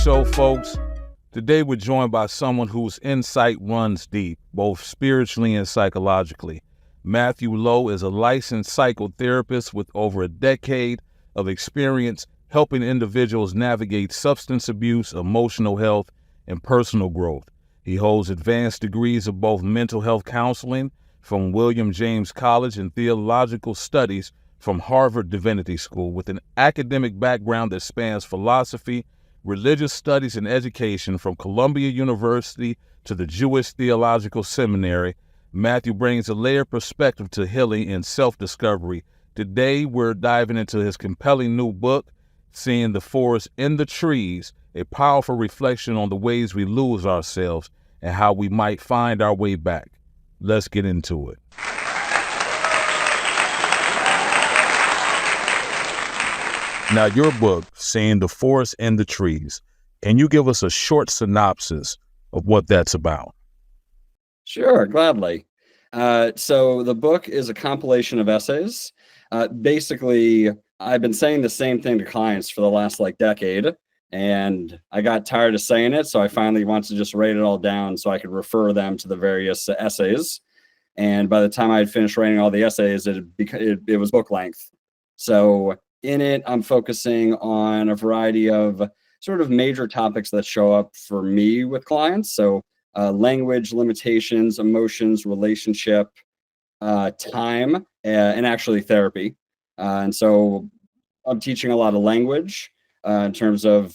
show, folks. Today we're joined by someone whose insight runs deep, both spiritually and psychologically. Matthew Lowe is a licensed psychotherapist with over a decade of experience helping individuals navigate substance abuse, emotional health, and personal growth. He holds advanced degrees of both mental health counseling from William James College and theological studies from Harvard Divinity School, with an academic background that spans philosophy, religious studies, and education from Columbia University to the Jewish Theological Seminary. Matthew brings a layered perspective to healing and self-discovery. Today, we're diving into his compelling new book, Seeing the Forest in the Trees, a powerful reflection on the ways we lose ourselves and how we might find our way back. Let's get into it. Now, your book, Seeing the Forest in the Trees, can you give us a short synopsis of what that's about? Sure, gladly. So the book is a compilation of essays. Basically, I've been saying the same thing to clients for the last decade, and I got tired of saying it, so I finally wanted to just write it all down so I could refer them to the various essays. And by the time I had finished writing all the essays, it was book length. So in it, I'm focusing on a variety of sort of major topics that show up for me with clients. So language, limitations, emotions, relationship, time, and actually therapy. And so I'm teaching a lot of language in terms of,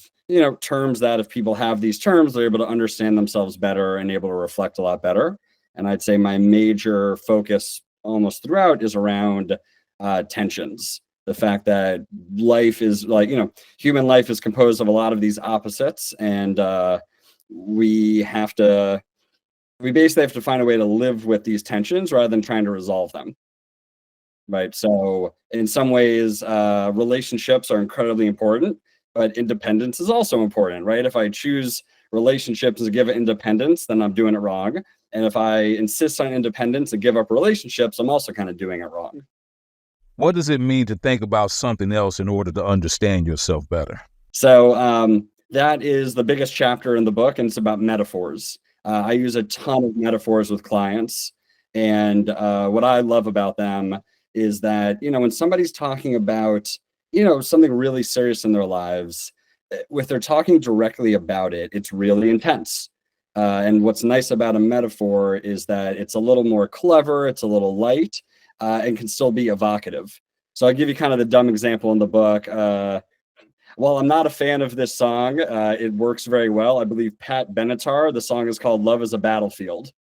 terms that if people have these terms, they're able to understand themselves better and able to reflect a lot better. And I'd say my major focus almost throughout is around tensions. The fact that life is human life is composed of a lot of these opposites, and we basically have to find a way to live with these tensions rather than trying to resolve them. Right. So in some ways, relationships are incredibly important, but independence is also important, right? If I choose relationships and give it independence, then I'm doing it wrong. And if I insist on independence and give up relationships, I'm also kind of doing it wrong. What does it mean to think about something else in order to understand yourself better? So that is the biggest chapter in the book, and it's about metaphors. I use a ton of metaphors with clients, and what I love about them is that, when somebody's talking about, something really serious in their lives, if they're talking directly about it, it's really intense. And what's nice about a metaphor is that it's a little more clever, it's a little light, and can still be evocative. So I'll give you kind of the dumb example in the book. While I'm not a fan of this song, it works very well. I believe Pat Benatar, the song is called Love is a Battlefield.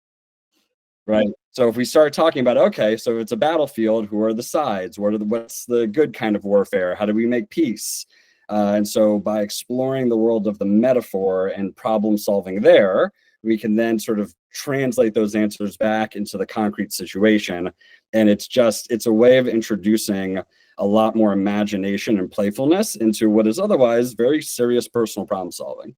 Right. So if we start talking about, okay, so it's a battlefield, who are the sides? What's the good kind of warfare? How do we make peace? And so by exploring the world of the metaphor and problem solving there, we can then sort of translate those answers back into the concrete situation. And it's a way of introducing a lot more imagination and playfulness into what is otherwise very serious personal problem solving.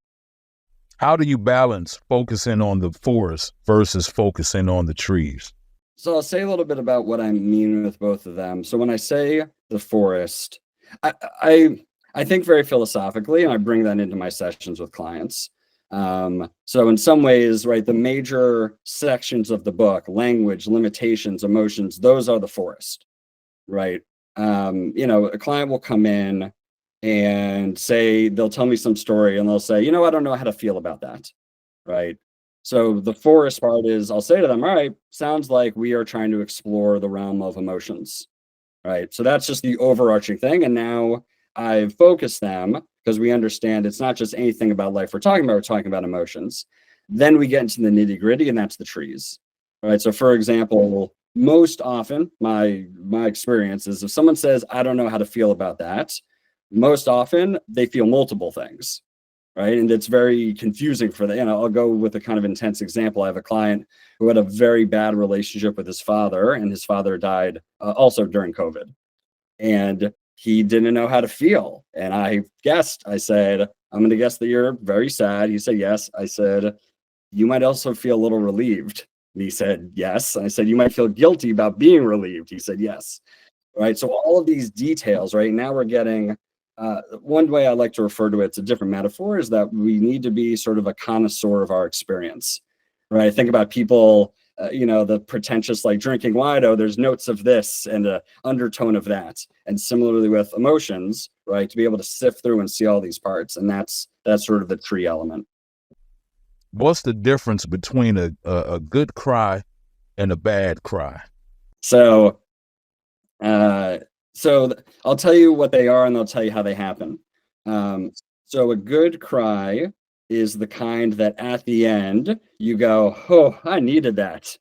How do you balance focusing on the forest versus focusing on the trees? So I'll say a little bit about what I mean with both of them. So when I say the forest, I think very philosophically, and I bring that into my sessions with clients. So in some ways, right, the major sections of the book, language, limitations, emotions, those are the forest, right? A client will come in and say, they'll tell me some story and they'll say, I don't know how to feel about that, right? So the forest part is, I'll say to them, all right, sounds like we are trying to explore the realm of emotions, right? So that's just the overarching thing. And now I've focused them because we understand it's not just anything about life we're talking about emotions. Then we get into the nitty gritty, and that's the trees, right? So for example, most often my experience is if someone says, I don't know how to feel about that, most often they feel multiple things, right? And it's very confusing for them. I'll go with a kind of intense example. I have a client who had a very bad relationship with his father, and his father died also during COVID. And he didn't know how to feel. And I said, I'm going to guess that you're very sad. He said, yes. I said, you might also feel a little relieved. And he said, yes. I said, you might feel guilty about being relieved. He said, yes. Right. So all of these details, right now we're getting One way I like to refer to it, it's a different metaphor, is that we need to be sort of a connoisseur of our experience, right? Think about people, the pretentious, like drinking wine. Oh, there's notes of this and a undertone of that. And similarly with emotions, right? To be able to sift through and see all these parts, and that's sort of the tree element. What's the difference between a good cry and a bad cry? So, I'll tell you what they are, and I'll tell you how they happen. So a good cry is the kind that at the end you go, "Oh, I needed that."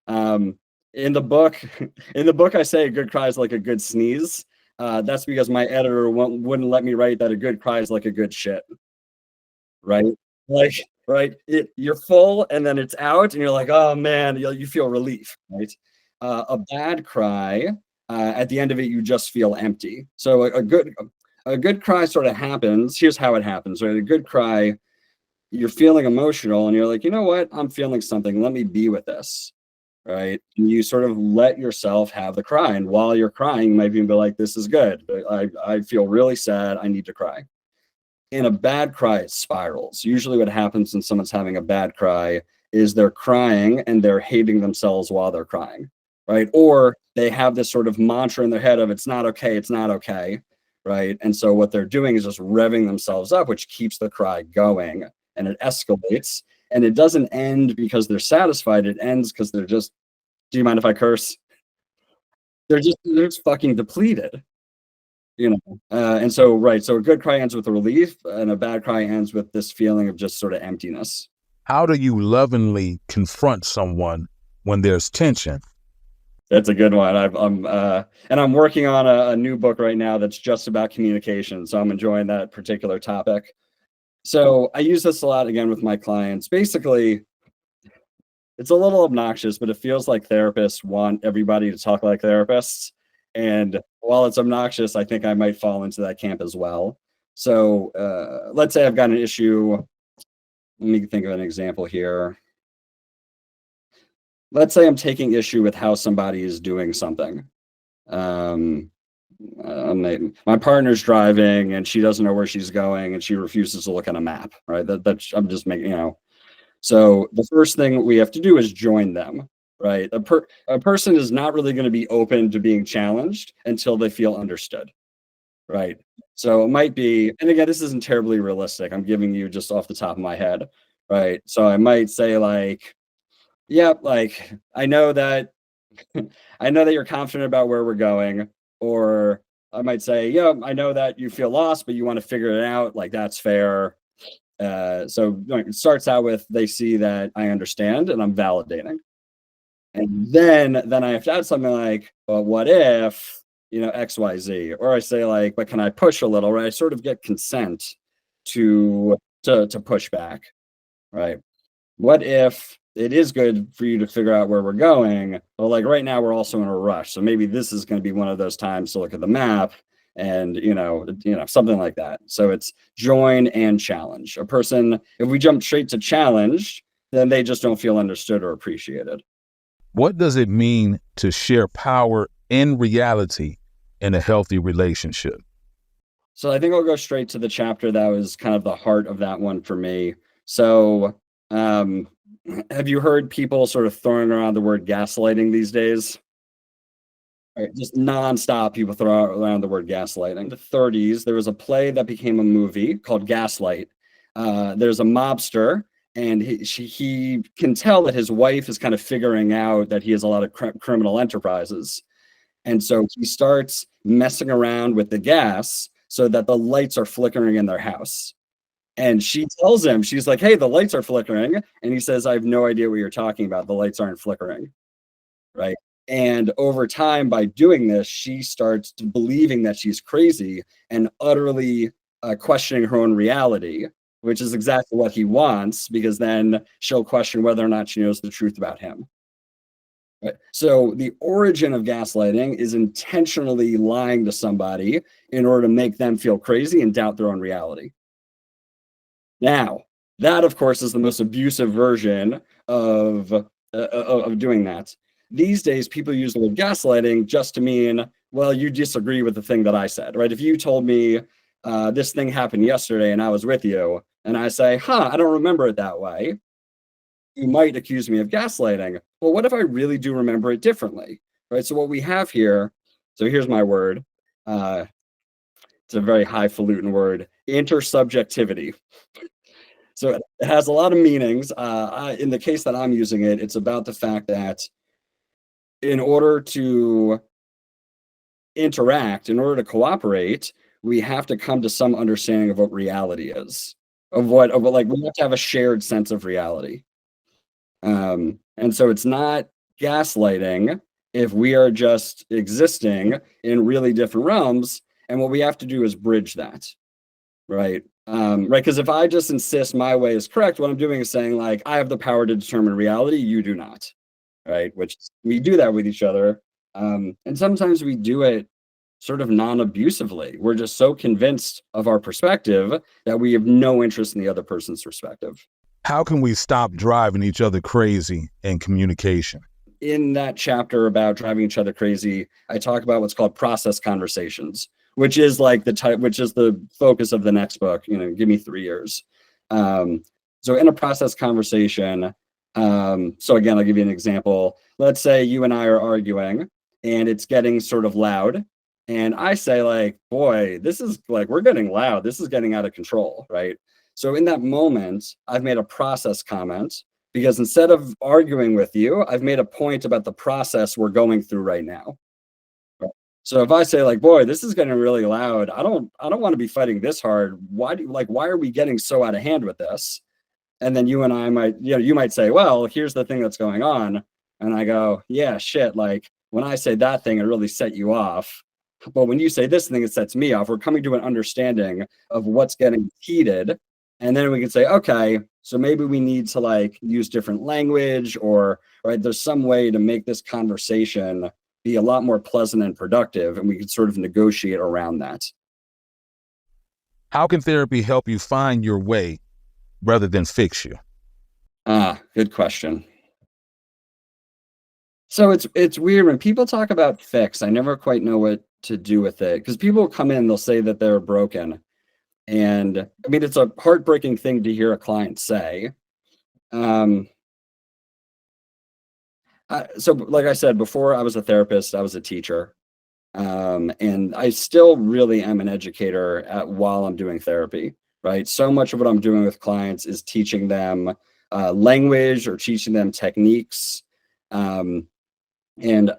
Um, in the book, I say a good cry is like a good sneeze. That's because my editor wouldn't let me write that a good cry is like a good shit, right? Like, right? You're full and then it's out, and you're like, "Oh man," you feel relief, right? A bad cry, at the end of it, you just feel empty. So a good cry sort of happens. Here's how it happens, right? A good cry, you're feeling emotional, and you're like, you know what? I'm feeling something. Let me be with this, right? And you sort of let yourself have the cry, and while you're crying, you might even be like, "This is good. I feel really sad. I need to cry." In a bad cry, it spirals. Usually, what happens when someone's having a bad cry is they're crying and they're hating themselves while they're crying, right? Or they have this sort of mantra in their head of, "It's not okay, it's not okay," right? And so what they're doing is just revving themselves up, which keeps the cry going, and it escalates. And it doesn't end because they're satisfied. It ends because they're just, do you mind if I curse? They're just fucking depleted. And so, right, so a good cry ends with a relief, and a bad cry ends with this feeling of just sort of emptiness. How do you lovingly confront someone when there's tension? That's a good one. I'm working on a new book right now that's just about communication, so I'm enjoying that particular topic. So I use this a lot again with my clients. Basically, it's a little obnoxious, but it feels like therapists want everybody to talk like therapists. And while it's obnoxious, I think I might fall into that camp as well. So let's say I've got an issue. Let me think of an example here. Let's say I'm taking issue with how somebody is doing something. Um, my partner's driving and she doesn't know where she's going and she refuses to look at a map, right? I'm just making. So the first thing we have to do is join them, right? A person is not really going to be open to being challenged until they feel understood, right? So it might be, and again, this isn't terribly realistic. I'm giving you just off the top of my head, right? So I might say like, yeah, like I know that you're confident about where we're going, or I might say, yeah, I know that you feel lost, but you want to figure it out. Like that's fair. So it starts out with they see that I understand and I'm validating. And then I have to add something like, well, what if, XYZ? Or I say like, but can I push a little, right? I sort of get consent to push back, right? What if it is good for you to figure out where we're going? Well, like right now we're also in a rush. So maybe this is going to be one of those times to look at the map and something like that. So it's join and challenge. A person, if we jump straight to challenge, then they just don't feel understood or appreciated. What does it mean to share power in reality in a healthy relationship? So I think I'll go straight to the chapter that was kind of the heart of that one for me. So have you heard people sort of throwing around the word gaslighting these days? Right, just nonstop, people throw around the word gaslighting. In the 30s, there was a play that became a movie called Gaslight. There's a mobster, and he can tell that his wife is kind of figuring out that he has a lot of criminal enterprises. And so he starts messing around with the gas so that the lights are flickering in their house. And she tells him, she's like, "Hey, the lights are flickering." And he says, "I have no idea what you're talking about. The lights aren't flickering." Right. And over time, by doing this, she starts believing that she's crazy and utterly questioning her own reality, which is exactly what he wants, because then she'll question whether or not she knows the truth about him. Right? So the origin of gaslighting is intentionally lying to somebody in order to make them feel crazy and doubt their own reality. Now, that of course is the most abusive version of doing that. These days, people use the word gaslighting just to mean, well, you disagree with the thing that I said, right? If you told me this thing happened yesterday and I was with you, and I say, huh, I don't remember it that way, you might accuse me of gaslighting. Well, what if I really do remember it differently? Right. So what we have here, so here's my word. Uh, it's a very highfalutin word, intersubjectivity. So it has a lot of meanings. In the case that I'm using it, it's about the fact that in order to interact, in order to cooperate, we have to come to some understanding of what reality is, of what like we have to have a shared sense of reality. And so it's not gaslighting if we are just existing in really different realms. And what we have to do is bridge that, right? Right. Because if I just insist my way is correct, what I'm doing is saying, like, I have the power to determine reality, you do not, right? Which we do that with each other. And sometimes we do it sort of non-abusively. We're just so convinced of our perspective that we have no interest in the other person's perspective. How can we stop driving each other crazy in communication? In that chapter about driving each other crazy, I talk about what's called process conversations, which is like which is the focus of the next book. Give me 3 years. So in a process conversation, so again, I'll give you an example. Let's say you and I are arguing, and it's getting sort of loud, and I say, like, boy, this is like, we're getting loud. This is getting out of control, right? So in that moment, I've made a process comment, because instead of arguing with you, I've made a point about the process we're going through right now. Right. So if I say, like, boy, this is getting really loud, I don't want to be fighting this hard. Why are we getting so out of hand with this? And then you and I might, you might say, well, here's the thing that's going on. And I go, yeah, shit. Like, when I say that thing, it really set you off. But when you say this thing, it sets me off. We're coming to an understanding of what's getting heated. And then we can say, okay, so maybe we need to, like, use different language, or, right, there's some way to make this conversation be a lot more pleasant and productive. And we can sort of negotiate around that. How can therapy help you find your way rather than fix you? Good question. So it's weird when people talk about fix. I never quite know what to do with it, because people come in, they'll say that they're broken. And I mean, it's a heartbreaking thing to hear a client say. Um, so like I said before, I was a therapist, I was a teacher. And I still really am an educator while I'm doing therapy, right? So much of what I'm doing with clients is teaching them language or teaching them techniques. And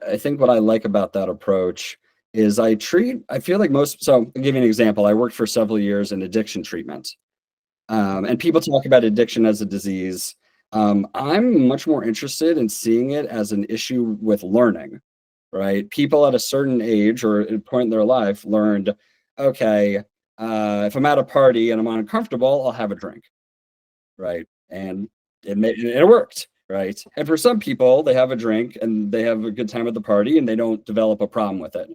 I think what I like about that approach is I feel like so I'll give you an example. I worked for several years in addiction treatment. And people talk about addiction as a disease. I'm much more interested in seeing it as an issue with learning, right? People at a certain age or at a point in their life learned, okay, if I'm at a party and I'm uncomfortable, I'll have a drink, right? And it worked, right? And for some people, they have a drink and they have a good time at the party and they don't develop a problem with it,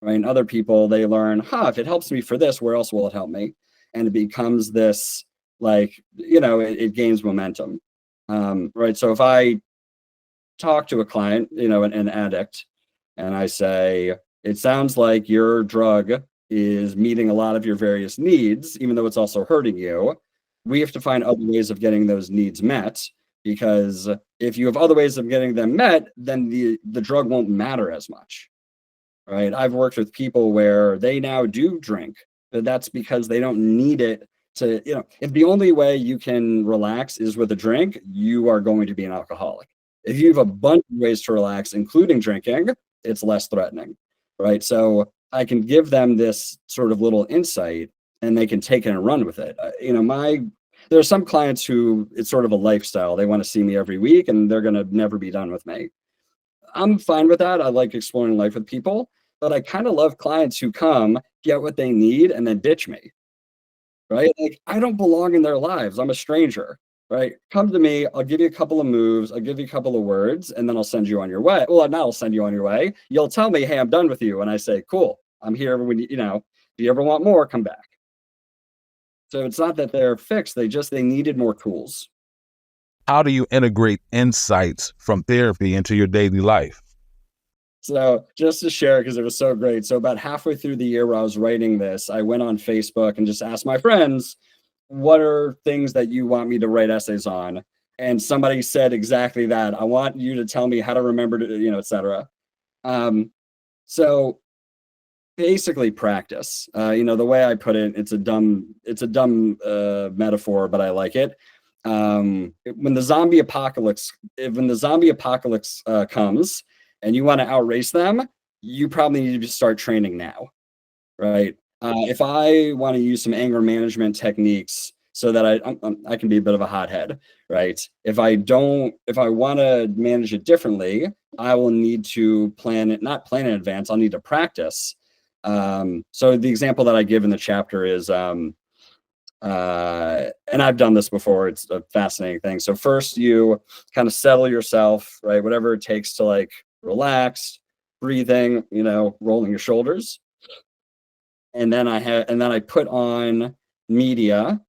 right? And other people, they learn, if it helps me for this, where else will it help me? And it becomes this, like, it gains momentum, right? So if I talk to a client, an addict, and I say, it sounds like your drug is meeting a lot of your various needs, even though it's also hurting you. We have to find other ways of getting those needs met, because if you have other ways of getting them met, then the drug won't matter as much, right? I've worked with people where they now do drink, but that's because they don't need it to, if the only way you can relax is with a drink, you are going to be an alcoholic. If you have a bunch of ways to relax, including drinking, it's less threatening, right? So I can give them this sort of little insight and they can take it and run with it. There are some clients who it's sort of a lifestyle. They want to see me every week and they're going to never be done with me. I'm fine with that. I like exploring life with people, but I kind of love clients who come, get what they need, and then ditch me, right? Like, I don't belong in their lives. I'm a stranger, right? Come to me. I'll give you a couple of moves. I'll give you a couple of words, and then I'll send you on your way. Well, now I'll send you on your way. You'll tell me, hey, I'm done with you. And I say, cool, I'm here when if you ever want more, come back. So it's not that they're fixed. They needed more tools. How do you integrate insights from therapy into your daily life? So just to share, because it was so great. So about halfway through the year where I was writing this, I went on Facebook and just asked my friends, what are things that you want me to write essays on? And somebody said exactly that. I want you to tell me how to remember to, et cetera. So basically practice. The way I put it, it's a dumb metaphor, but I like it. When the zombie apocalypse comes and you want to outrace them, you probably need to start training now, right? If I want to use some anger management techniques so that I can be a bit of a hothead, right? If I want to manage it differently, I will need to not plan in advance. I'll need to practice. So the example that I give in the chapter is, and I've done this before. It's a fascinating thing. So first you kind of settle yourself, right? Whatever it takes to like relax, breathing, rolling your shoulders. And then I put on media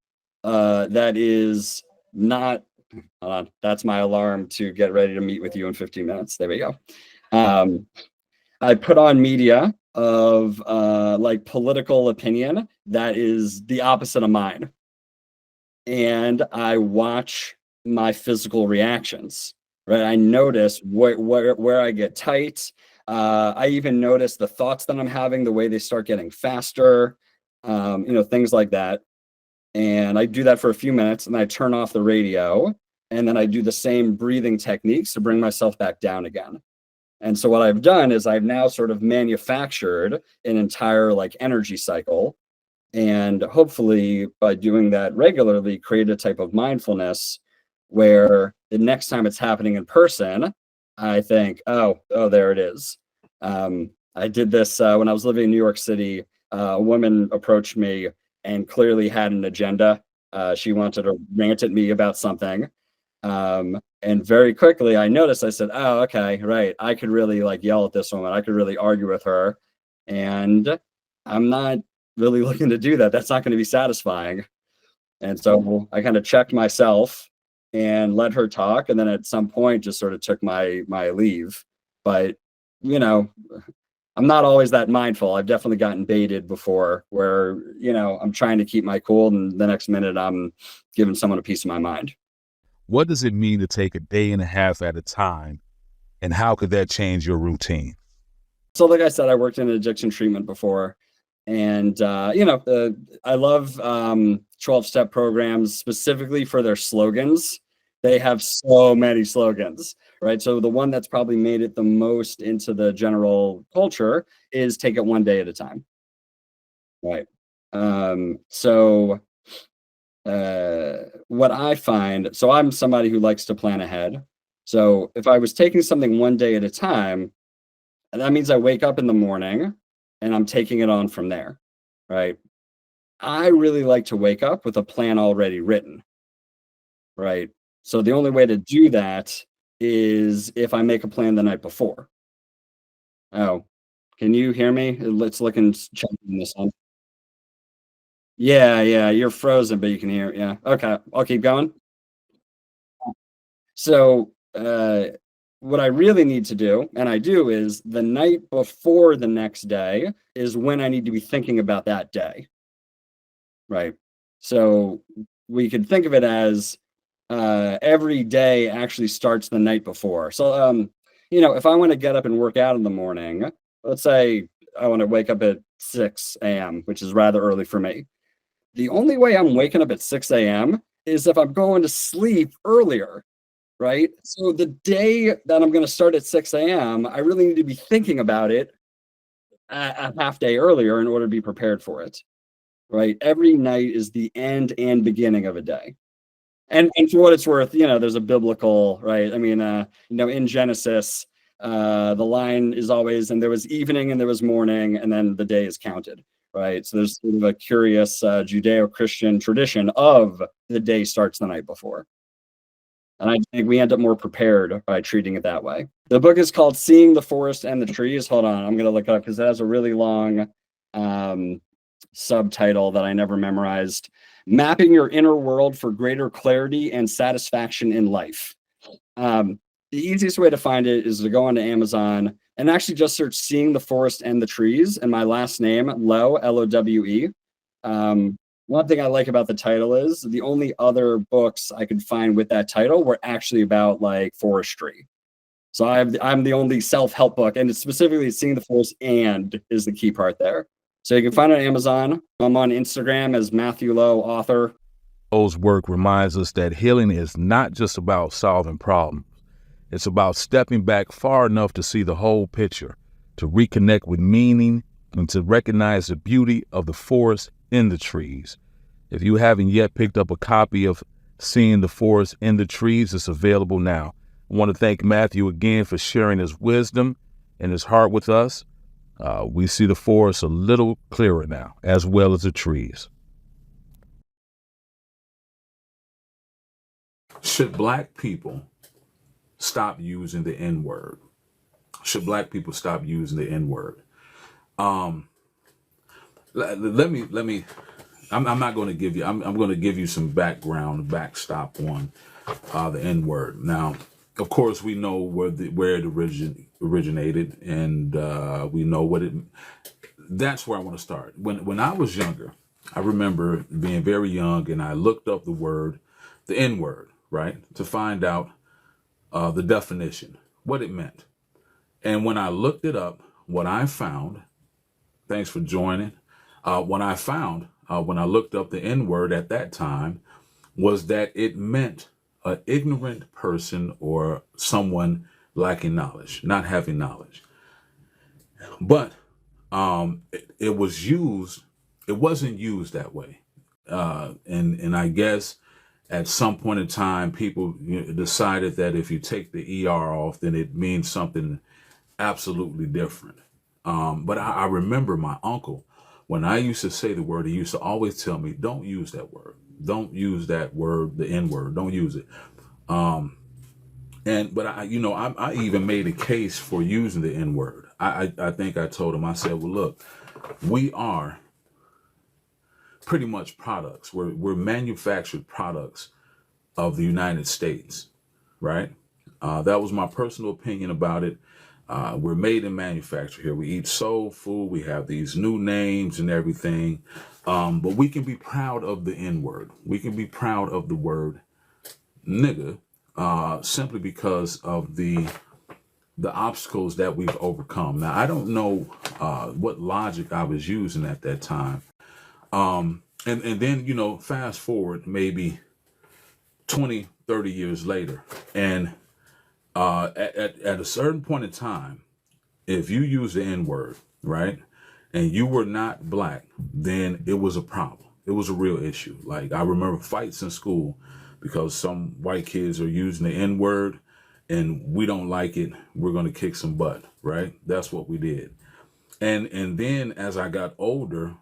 that is not, hold on, that's my alarm to get ready to meet with you in 15 minutes. There we go. I put on media of like political opinion that is the opposite of mine. And I watch my physical reactions, right? I notice where I get tight. I even notice the thoughts that I'm having, the way they start getting faster, things like that. And I do that for a few minutes and I turn off the radio. And then I do the same breathing techniques to bring myself back down again. And so what I've done is I've now sort of manufactured an entire like energy cycle. And hopefully by doing that regularly, create a type of mindfulness where the next time it's happening in person, I think, oh, there it is. I did this when I was living in New York City. A woman approached me and clearly had an agenda. She wanted to rant at me about something. And very quickly I noticed, I said, oh, okay, right. I could really like yell at this woman. I could really argue with her. And I'm not really looking to do that. That's not going to be satisfying. And so I kind of checked myself and let her talk. And then at some point just sort of took my leave. But, I'm not always that mindful. I've definitely gotten baited before where, I'm trying to keep my cool and the next minute I'm giving someone a piece of my mind. What does it mean to take a day and a half at a time? And how could that change your routine? So like I said, I worked in addiction treatment before. And, I love 12-step programs specifically for their slogans. They have so many slogans, right? So the one that's probably made it the most into the general culture is take it one day at a time, right? So what I find, so I'm somebody who likes to plan ahead. So if I was taking something one day at a time, that means I wake up in the morning and I'm taking it on from there, right? I really like to wake up with a plan already written, right? So the only way to do that is if I make a plan the night before. Oh, can you hear me? Let's look and check on this one. Yeah, you're frozen, but you can hear it. Yeah. Okay, I'll keep going. So, what I really need to do, and I do, is the night before the next day is when I need to be thinking about that day, right? So we could think of it as every day actually starts the night before. So, if I want to get up and work out in the morning, let's say I want to wake up at 6 a.m., which is rather early for me. The only way I'm waking up at 6 a.m. is if I'm going to sleep earlier, right? So the day that I'm going to start at 6 a.m., I really need to be thinking about it a half day earlier in order to be prepared for it, right? Every night is the end and beginning of a day. And for what it's worth, there's a biblical, right? I mean, in Genesis, the line is always, and there was evening and there was morning, and then the day is counted, right? So there's sort of a curious Judeo-Christian tradition of the day starts the night before. And I think we end up more prepared by treating it that way. The book is called Seeing the Forest and the Trees. Hold on, I'm going to look it up because it has a really long subtitle that I never memorized. Mapping Your Inner World for Greater Clarity and Satisfaction in Life. The easiest way to find it is to go onto Amazon and actually just search "Seeing the Forest and the Trees" and my last name, Lowe, Lowe. One thing I like about the title is the only other books I could find with that title were actually about like forestry. So I'm the only self-help book, and it's specifically "Seeing the Forest" and is the key part there. So you can find it on Amazon. I'm on Instagram as Matthew Lowe, author. Lowe's work reminds us that healing is not just about solving problems. It's about stepping back far enough to see the whole picture, to reconnect with meaning, and to recognize the beauty of the forest in the trees. If you haven't yet picked up a copy of Seeing the Forest in the Trees, it's available now. I want to thank Matthew again for sharing his wisdom and his heart with us. We see the forest a little clearer now, as well as the trees. Should Black people stop using the N-word? Should Black people stop using the N-word? Let me. I'm not going to give you. I'm going to give you some backstop on the N-word. Now, of course, we know where it originated, and we know what it. That's where I want to start. When I was younger, I remember being very young, and I looked up the N-word, right, to find out the definition, what it meant. And when I looked it up, what I found. Thanks for joining. What I found when I looked up the N-word at that time was that it meant an ignorant person or someone lacking knowledge, not having knowledge. But it was used, it wasn't used that way. And I guess at some point in time, people decided that if you take the ER off, then it means something absolutely different. But I remember my uncle, when I used to say the word, he used to always tell me, don't use that word. Don't use that word, the N word. Don't use it. But I even made a case for using the N word. I think I told him, I said, well, look, we are pretty much products. We're manufactured products of the United States, right? That was my personal opinion about it. We're made and manufactured here. We eat soul food. We have these new names and everything. But we can be proud of the N word. We can be proud of the word nigga simply because of the obstacles that we've overcome. Now, I don't know what logic I was using at that time. And then, fast forward maybe 20, 30 years later. And at a certain point in time, if you use the N word, right, and you were not Black, then it was a problem. It was a real issue. Like, I remember fights in school because some white kids are using the N word and we don't like it. We're going to kick some butt, right? That's what we did. And then as I got older,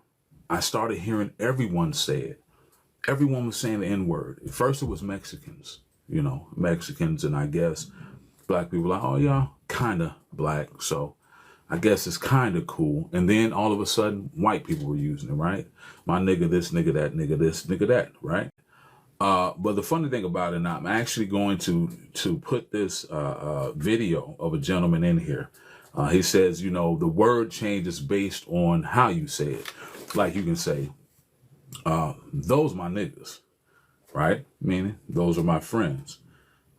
I started hearing everyone say it. Everyone was saying the N word. At first it was Mexicans, Mexicans, and I guess Black people like, oh, y'all kind of Black, so I guess it's kind of cool. And then all of a sudden, white people were using it, right? My nigga this, nigga that, nigga this, nigga that, right? But the funny thing about it, and I'm actually going to put this video of a gentleman in here. He says, the word changes based on how you say it. Like you can say, those my niggas, right? Meaning those are my friends.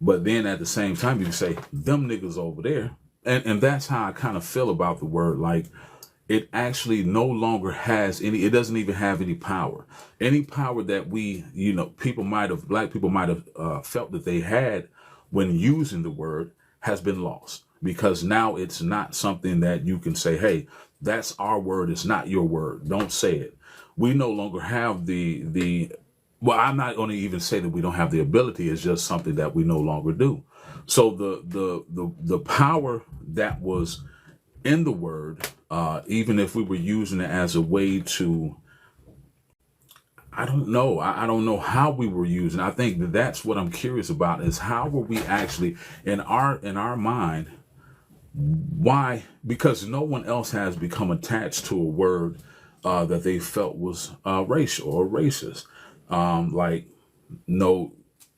But then at the same time, you can say, them niggas over there. And that's how I kind of feel about the word. Like, it actually no longer has it doesn't even have any power. Any power that Black people might have felt that they had when using the word has been lost. Because now it's not something that you can say, hey, that's our word. It's not your word. Don't say it. We no longer have well, I'm not going to even say that we don't have the ability. It's just something that we no longer do. So the power that was in the word, even if we were using it as a way to, I don't know. I don't know how we were using. I think that's what I'm curious about is how were we actually in our mind? Why? Because no one else has become attached to a word that they felt was racial or racist. Like, no,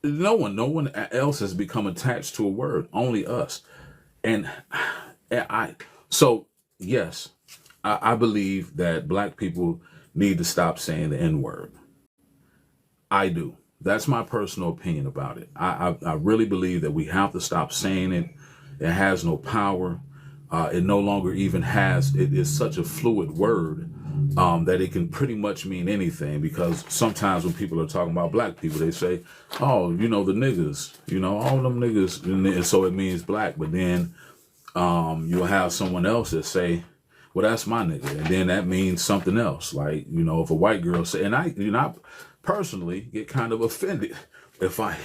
No one else has become attached to a word. Only us. And so yes, I believe that black people need to stop saying the N word. I do. That's my personal opinion about it. I really believe that we have to stop saying it. It has no power. It no longer even has, it is such a fluid word that it can pretty much mean anything, because sometimes when people are talking about black people, they say, oh, the niggas, all them niggas. And so it means black. But then you'll have someone else that say, well, that's my nigga. And then that means something else. Like, if a white girl say, and I personally get kind of offended if I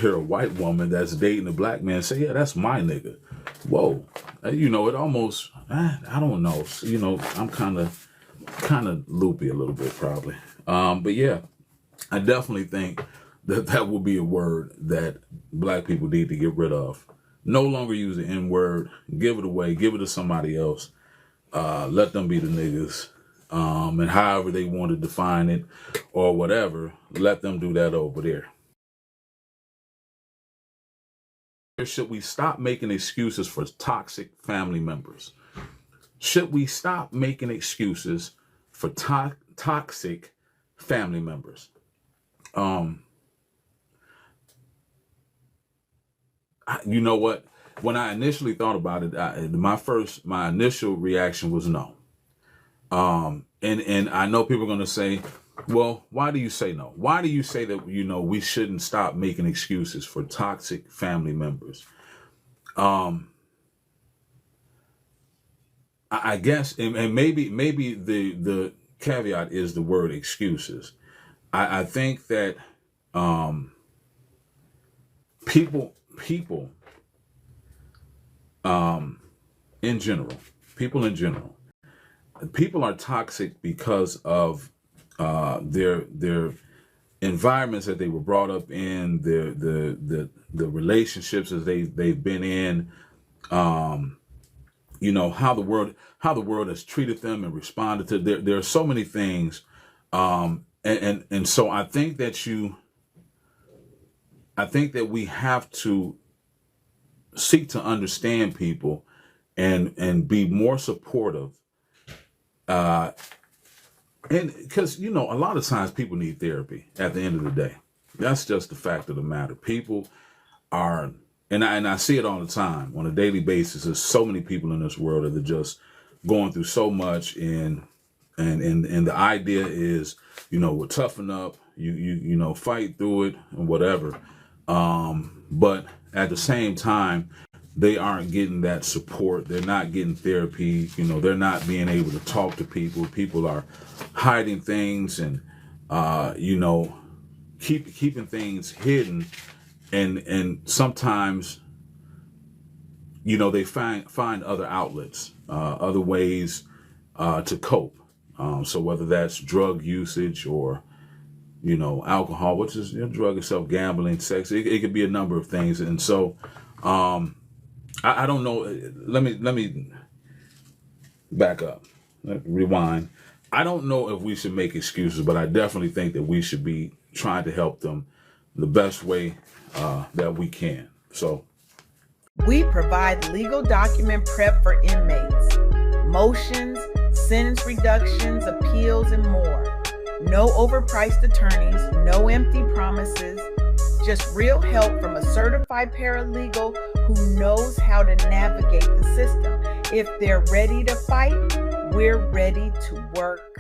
hear a white woman that's dating a black man say, yeah, that's my nigga. Whoa. It almost, I don't know. I'm kind of loopy a little bit probably. But yeah, I definitely think that will be a word that black people need to get rid of. No longer use the N word. Give it away. Give it to somebody else. Let them be the niggas. And however they want to define it or whatever, let them do that over there. Should we stop making excuses for toxic family members? Should we stop making excuses for toxic family members? You know what? When I initially thought about it, my initial reaction was no. And I know people are going to say, well, why do you say no? Why do you say that, we shouldn't stop making excuses for toxic family members? I guess, and maybe the caveat is the word excuses. I think that people in general, people are toxic because of their environments that they were brought up in, the relationships that they've been in, how the world has treated them and responded to. There are so many things, and so I think that we have to seek to understand people and be more supportive. And because, a lot of times people need therapy at the end of the day. That's just the fact of the matter. People are, and I see it all the time on a daily basis. There's so many people in this world that are just going through so much. And the idea is, we'll toughen up, you fight through it and whatever. But at the same time, they aren't getting that support. They're not getting therapy. They're not being able to talk to people. People are hiding things and, keeping things hidden. And sometimes, they find other outlets, other ways to cope. So whether that's drug usage or, alcohol, which is drug itself, gambling, sex, it could be a number of things. And so, I don't know. Let me back up, rewind. I don't know if we should make excuses, but I definitely think that we should be trying to help them the best way that we can. So we provide legal document prep for inmates, motions, sentence reductions, appeals, and more. No overpriced attorneys, no empty promises. Just real help from a certified paralegal who knows how to navigate the system. If they're ready to fight, we're ready to work